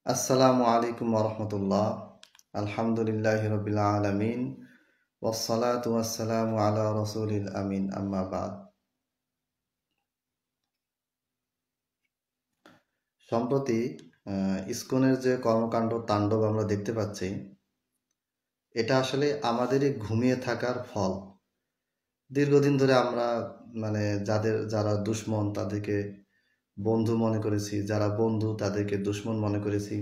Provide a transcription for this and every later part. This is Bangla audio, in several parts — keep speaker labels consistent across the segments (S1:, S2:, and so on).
S1: আসসালামু আলাইকুম ওরহমতুল্লাহ। আলহামদুলিল্লাহি রাব্বিল আলামিন ওয়াসসালাতু ওয়াসসালামু আলা রাসূলিল আমিন, আম্মা বাদ। সম্প্রতি ইসকনের যে কর্মকাণ্ড তাণ্ডব আমরা দেখতে পাচ্ছি, এটা আসলে আমাদেরই ঘুমিয়ে থাকার ফল। দীর্ঘদিন ধরে আমরা যারা দুশমন তাদেরকে বন্ধু মনে করেছি, যারা বন্ধু তাদেরকে দুশমন মনে করেছি।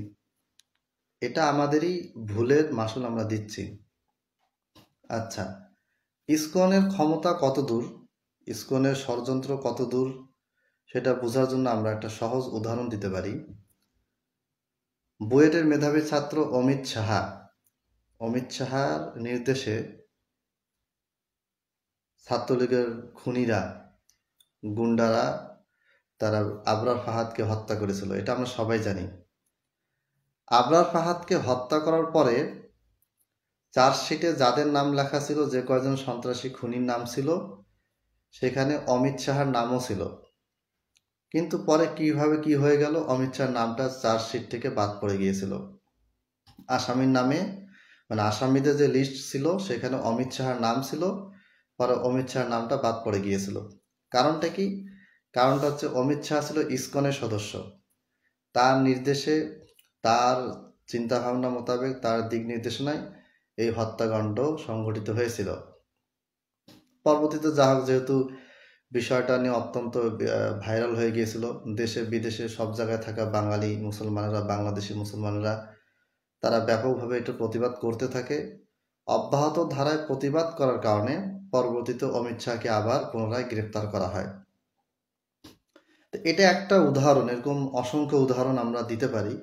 S1: এটা আমাদেরই ভুলের মাসুল আমরা দিচ্ছি। আচ্ছা, ইসকনের ক্ষমতা কতদূর, ইসকনের ষড়যন্ত্র কতদূর, সেটা বোঝার জন্য আমরা একটা সহজ উদাহরণ দিতে পারি। বুয়েটের মেধাবী ছাত্র অমিত সাহার নির্দেশে ছাত্রলীগের খুনিরা, গুন্ডারা, তারা আবরার ফাহাদকে হত্যা করেছিল, এটা আমরা সবাই জানি। আবরার ফাহাদকে হত্যা করার পরে চার্জশিটে যাদের নাম লেখা ছিল, যে কয়জন সন্ত্রাসী খুনির নাম ছিল, সেখানে অমিত সাহার নামও ছিল। কিন্তু পরে কিভাবে কি হয়ে গেল, অমিত শাহর নামটা চার্জশিট থেকে বাদ পড়ে গিয়েছিল। আসামির নামে আসামিদের যে লিস্ট ছিল সেখানে অমিত শাহর নাম ছিল, পরে অমিত শাহর নামটা বাদ পড়ে গিয়েছিল। কারণটা কি? কারণটা হচ্ছে অমিত শাহ ছিল ইসকনের সদস্য। তার নির্দেশে, তার চিন্তাভাবনা মোতাবেক, তার দিক নির্দেশনায় এই হত্যাকাণ্ড সংঘটিত হয়েছিল। পরবর্তীতে যা হোক, যেহেতু বিষয়টা নিয়ে অত্যন্ত ভাইরাল হয়ে গিয়েছিল, দেশে বিদেশে সব জায়গায় থাকা বাঙালি মুসলমানেরা, বাংলাদেশি মুসলমানেরা, তারা ব্যাপকভাবে এটা প্রতিবাদ করতে থাকে। অব্যাহত ধারায় প্রতিবাদ করার কারণে পরবর্তীতে অমিত শাহকে আবার পুনরায় গ্রেপ্তার করা হয়। এটা একটা উদাহরণ, এরকম অসংখ্য উদাহরণ আমরা দিতে পারি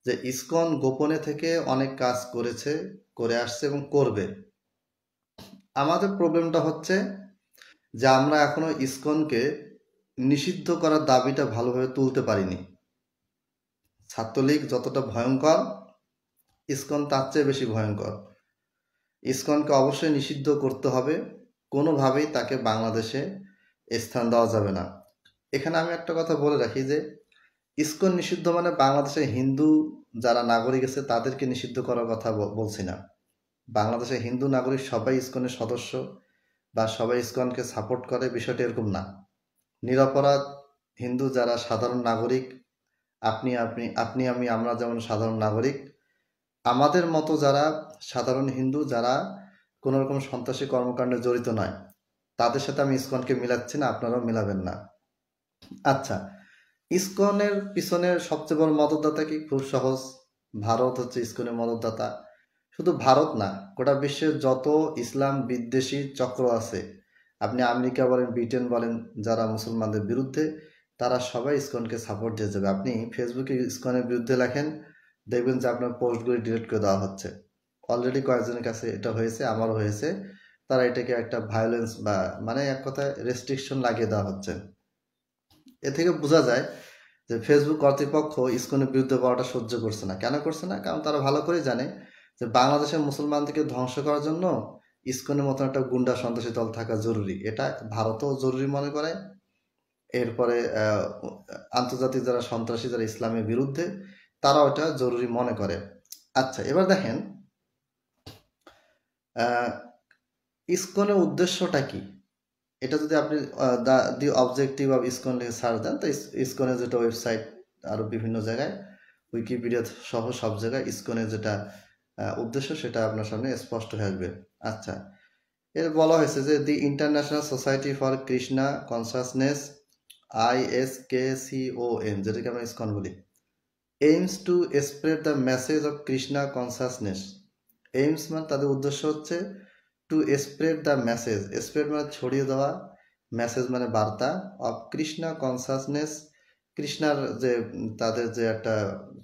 S1: যে ইসকন গোপনে থেকে অনেক কাজ করেছে, করে আসছে এবং করবে। আমাদের প্রবলেমটা হচ্ছে যে আমরা এখনো ইসকনকে নিষিদ্ধ করার দাবিটা ভালোভাবে তুলতে পারিনি। ছাত্রলীগ যতটা ভয়ঙ্কর, ইসকন তার চেয়ে বেশি ভয়ঙ্কর। ইসকনকে অবশ্যই নিষিদ্ধ করতে হবে, কোনোভাবেই তাকে বাংলাদেশে স্থান দেওয়া যাবে না। এখানে আমি একটা কথা বলে রাখি যে ইসকন নিষিদ্ধ মানে বাংলাদেশে হিন্দু যারা নাগরিক আছে তাদেরকে নিষিদ্ধ করার কথা বলছি না। বাংলাদেশের হিন্দু নাগরিক সবাই ইসকনের সদস্য বা সবাই ইসকনকে সাপোর্ট করে, বিষয়টা এরকম না। নিরপরাধ হিন্দু যারা সাধারণ নাগরিক, আপনি আপনি আপনি আমি আমরা যেমন সাধারণ নাগরিক, আমাদের মতো যারা সাধারণ হিন্দু, যারা কোনো রকম সন্ত্রাসী কর্মকাণ্ডে জড়িত নয়, তাদের সাথে আমি ইসকনকে মিলাচ্ছি না, আপনারাও মিলাবেন না। আচ্ছা, ইসকনের পিছনের সবচেয়ে বড় মদতদাতা কি? খুব সহজ, ভারত হচ্ছে ইসকনের মদতদাতা। শুধু ভারত না, গোটা বিশ্বের যত ইসলাম বিদ্বেষী চক্র আছে, আপনি আমেরিকা বলেন, ব্রিটেন বলেন, যারা মুসলমানদের বিরুদ্ধে, তারা সবাই ইসকনকে সাপোর্ট দিয়ে যাবে। আপনি ফেসবুকে ইসকনের বিরুদ্ধে লেখেন, দেখবেন যে আপনার পোস্টগুলি ডিলিট করে দেওয়া হচ্ছে। অলরেডি কয়েকজনের কাছে এটা হয়েছে, আমারও হয়েছে। তারা এটাকে একটা ভায়োলেন্স বা এক কথায় রেস্ট্রিকশন লাগিয়ে দেওয়া হচ্ছে। এ থেকে বোঝা যায় যে ফেসবুক কর্তৃপক্ষ ইসকনের বিরুদ্ধে বলাটা সহ্য করছে না। কেন করছে না? কারণ তারা ভালো করেই জানে যে বাংলাদেশের মুসলমানদেরকে ধ্বংস করার জন্য ইসকনের মতন একটা গুন্ডা সন্ত্রাসী দল থাকা জরুরি। এটা ভারতও জরুরি মনে করে। এরপরে আন্তর্জাতিক যারা সন্ত্রাসী, যারা ইসলামের বিরুদ্ধে, তারাও এটা জরুরি মনে করে। আচ্ছা, এবার দেখেন ইসকনের উদ্দেশ্যটা কি। এটা যদি আপনি দি অবজেক্টিভ অফ ইসকন লিখে সার্চ দেন, তো ইসকনের যেটা ওয়েবসাইট, আরও বিভিন্ন জায়গায় উইকিপিডিয়া সহ সব জায়গায় ইসকনের যেটা উদ্দেশ্য সেটা আপনার সামনে স্পষ্ট হয়ে আসবে। আচ্ছা, এর বলা হয়েছে যে the International Society for Krishna consciousness, ISKCON, যেটাকে আমরা ইসকন বলি, aims to spread the message of Krishna consciousness. Aims মানে তাদের উদ্দেশ্য হচ্ছে to spread the message, spread মানে ছড়িয়ে দেওয়া, মেসেজ মানে বার্তা, অফ কৃষ্ণা কনসাসনেস, কৃষ্ণার যে তাদের যে একটা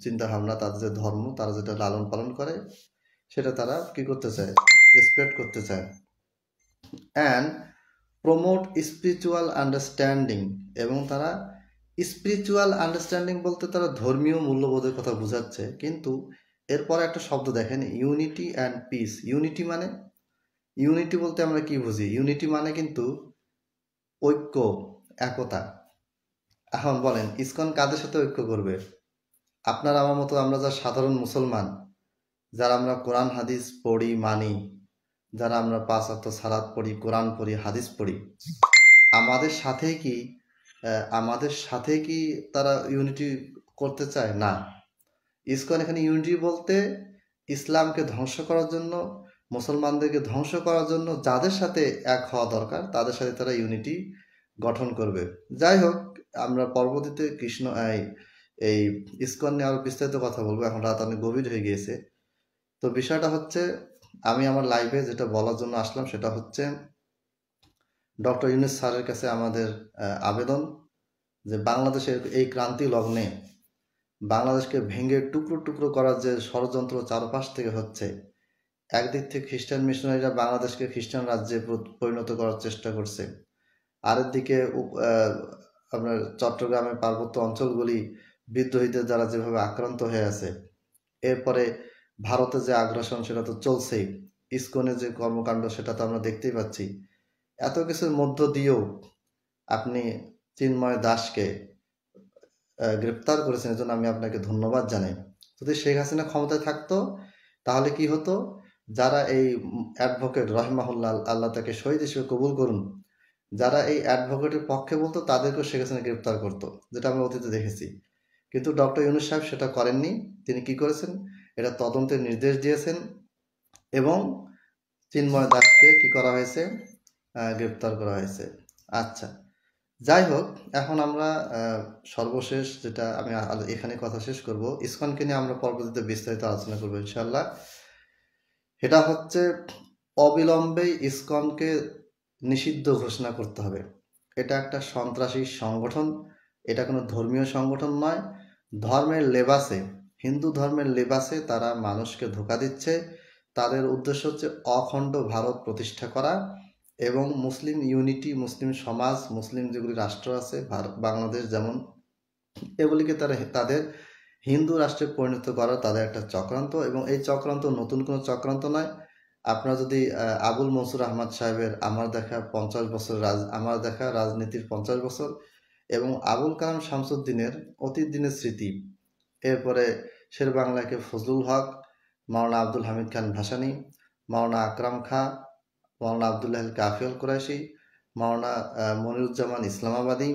S1: চিন্তা ভাবনা, তাদের যে ধর্ম, তারা যেটা লালন পালন করে, সেটা তারা কি করতে চায়? স্প্রেড করতে চায়। অ্যান্ড প্রমোট স্পিরিচুয়াল আন্ডারস্ট্যান্ডিং, এবং তারা স্পিরিচুয়াল আন্ডারস্ট্যান্ডিং বলতে তারা ধর্মীয় মূল্যবোধের কথা বোঝাচ্ছে। কিন্তু এরপরে একটা শব্দ দেখেন, ইউনিটি অ্যান্ড পিস। ইউনিটি বলতে আমরা কি বুঝি? ইউনিটি মানে কিন্তু ঐক্য, একতা। এখন বলেন ইসকন কাদের সাথে ঐক্য করবে? আপনার আমার মতো আমরা যারা সাধারণ মুসলমান, যারা আমরা কোরআন হাদিস পড়ি মানি, যারা আমরা 5 ওয়াক্ত সালাত পড়ি, কোরআন পড়ি, হাদিস পড়ি, আমাদের সাথে কি আমাদের সাথে কি তারা ইউনিটি করতে চায়? না। ইসকন এখানে ইউনিটি বলতে ইসলামকে ধ্বংস করার জন্য, মুসলমানদেরকে ধ্বংস করার জন্য যাদের সাথে এক হওয়া দরকার তাদের সাথে তারা ইউনিটি গঠন করবে। যাই হোক, আমরা পরবর্তীতে এই ইসকন নিয়ে আরো বিস্তারিত কথা বলবো, এখন রাত অনেক গভীর হয়ে গিয়েছে। তো বিষয়টা হচ্ছে, আমি আমার লাইভে যেটা বলার জন্য আসলাম সেটা হচ্ছে ডক্টর ইউনূস স্যারের কাছে আমাদের আবেদন যে বাংলাদেশের এই ক্রান্তি লগ্নে বাংলাদেশকে ভেঙে টুকরো টুকরো করার যে ষড়যন্ত্র চারপাশ থেকে হচ্ছে, একদিক থেকে খ্রিস্টান মিশনারিরা বাংলাদেশকে খ্রিস্টান রাজ্যে পরিণত করার চেষ্টা করছে, আরেক দিকে আপনার চট্টগ্রামের পার্বত্য অঞ্চলগুলি বিদ্রোহীদের দ্বারা যেভাবে আক্রান্ত হয়ে আছে, এরপরে ভারতে যে আগ্রাসন সেটা তো চলছেই, ইসকনের যে কর্মকাণ্ড সেটা তো আমরা দেখতেই পাচ্ছি। এত কিছুর মধ্য দিয়েও আপনি চিন্ময় দাসকে গ্রেপ্তার করেছেন, এজন্য আমি আপনাকে ধন্যবাদ জানাই। যদি শেখ হাসিনা ক্ষমতায় থাকতো তাহলে কি হতো? যারা এই অ্যাডভোকেট রহিমাহুল্লাহ, আল্লাহ তাকে শহীদ হিসেবে কবুল করুন, যারা এই অ্যাডভোকেটের পক্ষে বলতো তাদেরকেও শেখ হাসিনা গ্রেপ্তার করতো, যেটা আমরা অতীতে দেখেছি। কিন্তু ডক্টর ইউনূস সাহেব সেটা করেননি। তিনি কি করেছেন? এটা তদন্তের নির্দেশ দিয়েছেন এবং চিন্ময় দাসকে কি করা হয়েছে? গ্রেপ্তার করা হয়েছে। আচ্ছা, যাই হোক, এখন আমরা সর্বশেষ যেটা আমি এখানে কথা শেষ করব, ইসকনকে নিয়ে আমরা পরবর্তীতে বিস্তারিত আলোচনা করবো ইনশাল্লাহ। এটা হচ্ছে অবিলম্বে ইসকনকে নিষিদ্ধ ঘোষণা করতে হবে। এটা একটা সন্ত্রাসী সংগঠন, এটা কোনো ধর্মীয় সংগঠন নয়। ধর্মের লেবাসে, হিন্দু ধর্মের লেবাসে তারা মানুষকে ধোঁকা দিচ্ছে। তাদের উদ্দেশ্য হচ্ছে অখণ্ড ভারত প্রতিষ্ঠা করা এবং মুসলিম ইউনিটি, মুসলিম সমাজ, মুসলিম যেগুলি রাষ্ট্র আছে বাংলাদেশ যেমন, এগুলিকে তারা তাদের হিন্দু রাষ্ট্রে পরিণত করার তাদের একটা চক্রান্ত। এবং এই চক্রান্ত নতুন কোনো চক্রান্ত নয়। আপনারা যদি আবুল মনসুর আহমদ সাহেবের আমার দেখা রাজনীতির 50 বছর এবং আবুল কালাম শামসুদ্দিনের অতীত দিনের স্মৃতি, এরপরে শের বাংলাকে ফজলুল হক, মাওলানা আব্দুল হামিদ খান ভাসানী, মাওলানা আকরাম খাঁ, মাওলানা আবদুল্লাহ কাফিউল কুরাইশি, মাওলানা মনিরুজ্জামান ইসলামাবাদী,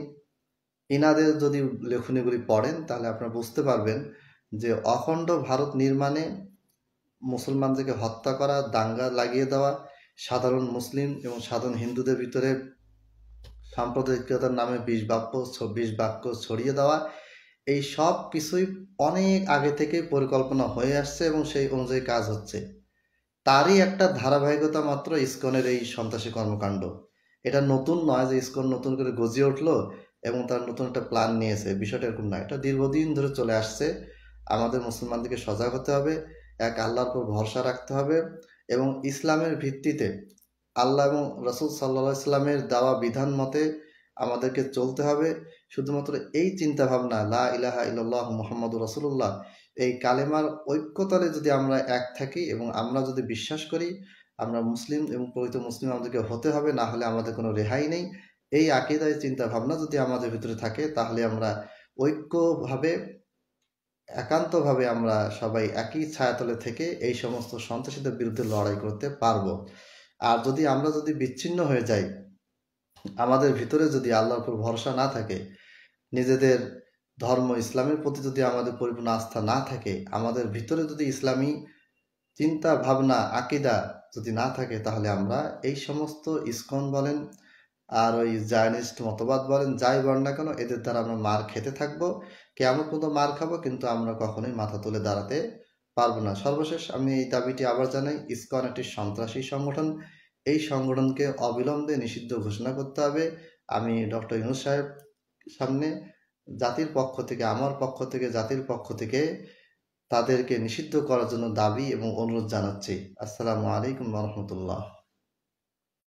S1: ইনাদের যদি লেখনীগুলি পড়েন তাহলে আপনারা বুঝতে পারবেন যে অখণ্ড ভারত নির্মাণে মুসলমানদেরকে হত্যা করা, দাঙ্গা লাগিয়ে দেওয়া, সাধারণ মুসলিম এবং সাধারণ হিন্দুদের ভিতরে সাম্প্রদায়িকতার নামে বিষ বাক্য ছড়িয়ে দেওয়া, এই সব কিছুই অনেক আগে থেকে পরিকল্পনা হয়ে আসছে এবং সেই অনুযায়ী কাজ হচ্ছে। তারই একটা ধারাবাহিকতা মাত্র ইসকনের এই সন্ত্রাসী কর্মকাণ্ড। এটা নতুন নয় যে ইসকন নতুন করে গজিয়ে উঠলো এবং তার নতুন একটা প্ল্যান নিয়েছে, বিষয়টা এরকম না। এটা দীর্ঘদিন ধরে চলে আসছে। আমাদের মুসলমানদেরকে সজাগ হতে হবে, এক আল্লাহর উপর ভরসা রাখতে হবে এবং ইসলামের ভিত্তিতে আল্লাহ এবং রসুল সাল্লাল্লাহু আলাইহি সাল্লামের দেওয়া বিধান মতে আমাদেরকে চলতে হবে। শুধুমাত্র এই চিন্তা ভাবনা, লা ইলাহা ইল্লাল্লাহ মুহাম্মাদুর রাসূলুল্লাহ, এই কালেমার ঐক্যতালে যদি আমরা এক থাকি এবং আমরা যদি বিশ্বাস করি আমরা মুসলিম এবং পবিত্র মুসলিম আমাদেরকে হতে হবে, না হলে আমাদের কোনো রেহাই নেই, এই আকীদায় চিন্তা ভাবনা যদি আমাদের ভিতরে থাকে তাহলে আমরা ঐক্যভাবে, একান্তভাবে আমরা সবাই একই ছায়াতলে থেকে এই সমস্ত সন্ত্রাসীদের বিরুদ্ধে লড়াই করতে পারবো। আর যদি আমরা বিচ্ছিন্ন হয়ে যাই, আমাদের ভিতরে যদি আল্লাহর উপর ভরসা না থাকে, নিজেদের ধর্ম ইসলামের প্রতি যদি আমাদের পরিপূর্ণ আস্থা না থাকে, আমাদের ভিতরে যদি ইসলামী চিন্তা ভাবনা আকীদা যদি না থাকে, তাহলে আমরা এই সমস্ত ইসকন বলেন আর ওই জায়নিস্ট মতবাদ বলেন, যাই বলেন না কেন, এদের দ্বারা আমরা মার খেতে থাকবো। কেমন পর্যন্ত মার খাবো, কিন্তু আমরা কখনোই মাথা তুলে দাঁড়াতে পারবো না। সর্বশেষ আমি এই দাবিটি আবার জানাই, ইসকন একটি সন্ত্রাসী সংগঠন। এই সংগঠনকে অবিলম্বে নিষিদ্ধ ঘোষণা করতে হবে। আমি ডক্টর ইউনূস সাহেব সামনে জাতির পক্ষ থেকে, আমার পক্ষ থেকে, জাতির পক্ষ থেকে তাদেরকে নিষিদ্ধ করার জন্য দাবি এবং অনুরোধ জানাচ্ছি। আসসালামু আলাইকুম ওয়া রাহমাতুল্লাহ।